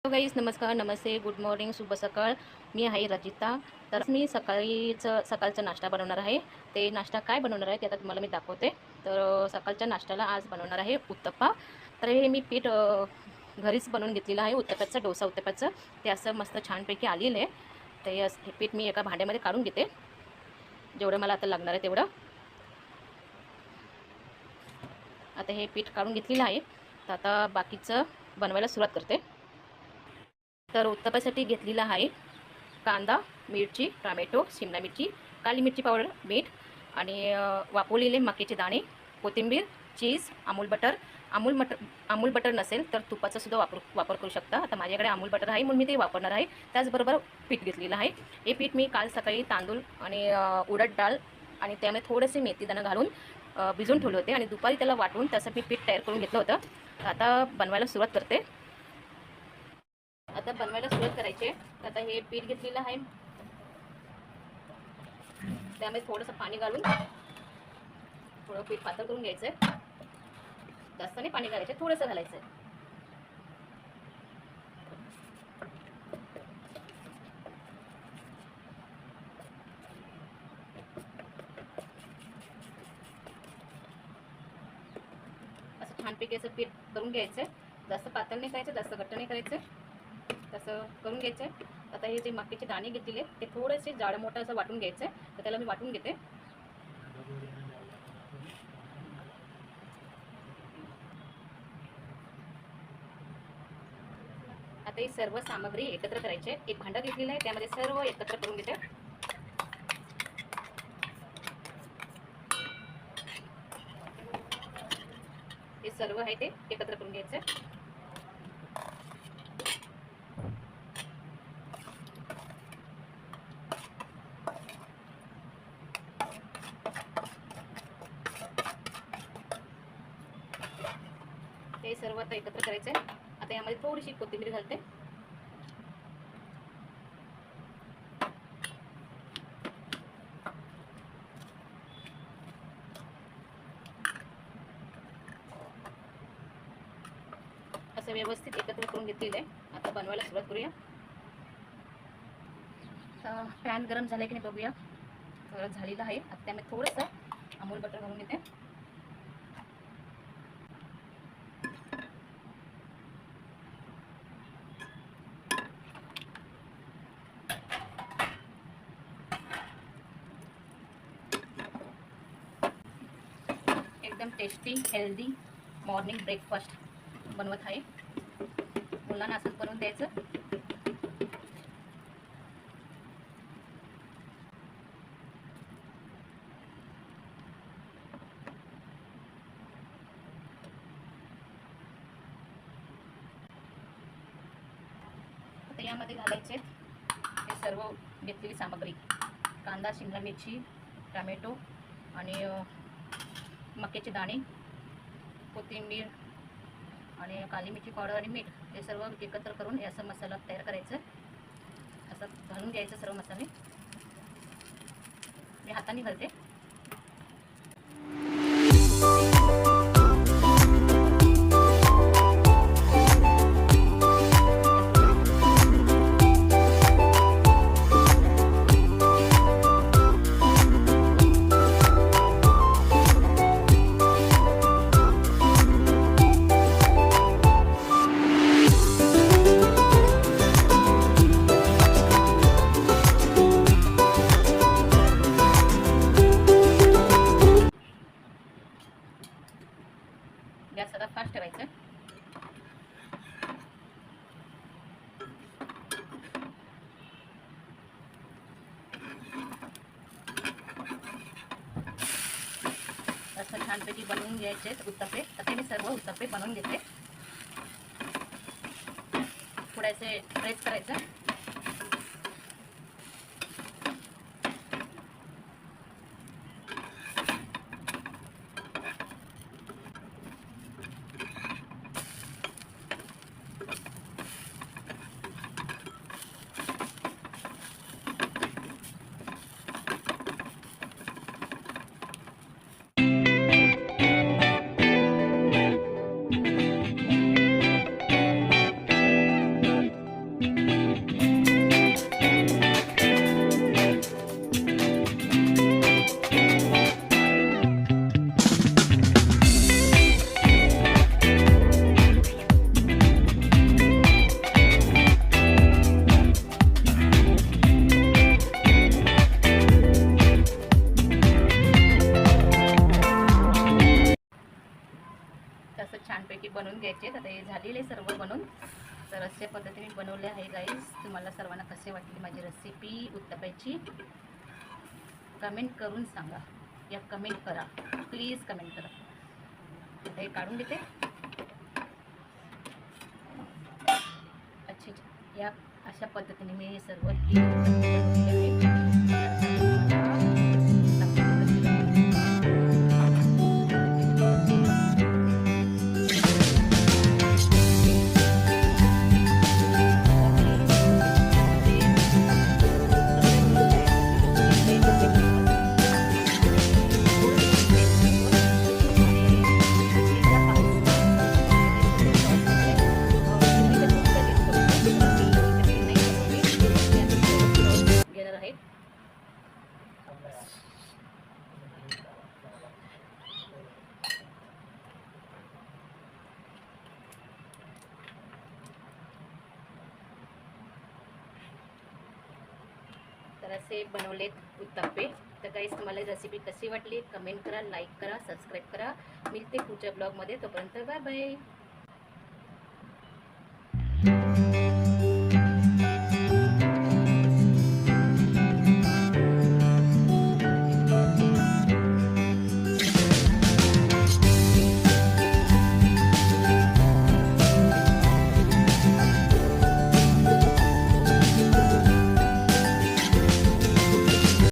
Hello guys, नमस्कार, नमस्ते, good morning, शुभ सकाळ. मी आहे रजिता. तर मी सकाळचा नाश्ता बनवणार आहे. ते नाश्ता काय बनवणार आहे ते आता तुम्हाला मी दाखवते. तर सकाळच्या नाश्त्याला आज बनवणार आहे उत्तप्पा. तर हे मी पीठ घरीच बनवून घेतलेलं आहे उत्तप्प्याचं, डोसा उत्तप्प्याचं. ते असं मस्त छानपैकी आलेलं आहे. हे पीठ मी एका भांड्यामध्ये काढून घेते, जेवढं मला आता लागणार आहे तेवढं. आता हे पीठ काढून घेतलेलं आहे. तर आता बाकीचं बनवायला सुरुवात करते. तर उत्तप्पासाठी घेतलेला आहे कांदा, मिरची, टोमॅटो, शिमला मिरची, काली मिरची पावडर, मीठ आणि वाफवलेले मक्याचे दाणे, कोथिंबीर, चीज, अमूल बटर नसेल तर तुपाचा सुद्धा वापर करू शकता. आता माझ्याकडे अमूल बटर आहे म्हणून मी ते वापरणार आहे. त्याचबरोबर पीठ घेतलेलं आहे. हे पीठ मी काल सकाळी तांदूळ आणि उडद डाळ आणि त्यामध्ये थोडेसे मेथीदाणे घालून भिजवून ठेवले होते आणि दुपारी त्याला वाटून तसं मी पीठ तयार करून घेतलं होतं. आता बनवायला सुरुवात करते. आता बनवायला सुरुवात करायची आहे. आता हे पीठ घेतलेलं आहे, त्यामध्ये थोडंसं पाणी घालून थोडं पीठ पातळ करून घ्यायचं आहे. जास्त नाही पाणी घालायचं, थोडंसं घालायचं आहे. असं छानपैकी असं पीठ करून घ्यायचं आहे. जास्त पातळ नाही करायचं, जास्त घट्ट नाही करायचं, तसं करून घ्यायचं आहे. आता हे जे मक्याचे दाणे घेतलेले ते थोडेसे जाड मोठं असं वाटून घ्यायचं आहे. तर त्याला मी वाटून घेते. आता ही सर्व सामग्री एकत्र करायची आहे. एक भांडं घेतलेलं आहे, त्यामध्ये सर्व एकत्र करून घेते. हे सर्व आहे ते एकत्र करून घ्यायचं. हे सर्व आता एकत्र करायचं आहे. आता यामध्ये थोडीशी कोथिंबीर घालते. असं व्यवस्थित एकत्र करून घेतलेलं आहे. आता बनवायला सुरुवात करूया. पॅन गरम झालाय की नाही बघूया. झालेलं आहे. आता त्यामध्ये थोडंसं अमूल बटर घालून घेते. एकदम टेस्टी हेल्दी मॉर्निंग ब्रेकफास्ट बनवत आहे. मुलांना असंच बनवून द्यायचं. आता यामध्ये घालायचे हे सर्व घेतलेली सामग्री: कांदा, शिमला मिरची, टोमॅटो आणि मक्याचे दाणे, कोथिंबीर आणि काली मिरची पावडर आणि मीठ. हे सर्व एकत्र करून हे असं मसाला तयार करायचं. असं घालून घ्यायचं सर्व मसाले. मी हाताने घालते. गॅस आता फास्ट ठेवायचं. असं छानपैकी बनवून घ्यायचे उत्तप्पे. आता मी सर्व उत्तप्पे बनवून घेते. थोडेसे प्रेस करायचं. तसं छानपैकी बनवून घ्यायचे. आता हे झालेले सर्व बनवून. तर अशा पद्धतीने बनवले आहे गाईस. तुम्हाला सर्वांना कसे वाटली माझी रेसिपी उत्तप्प्याची कमेंट करून सांगा. या कमेंट करा, प्लीज कमेंट करा. आता हे काढून घेते. अच्छा, या अशा पद्धतीने मी हे सर्व तर असे बनवलेत उत्तप्पे. तर गाईस तुम्हाला रेसिपी कशी वाटली कमेंट करा, लाईक करा, सबस्क्राईब करा. मिळते पुढच्या ब्लॉगमध्ये. तोपर्यंत बाय बाय.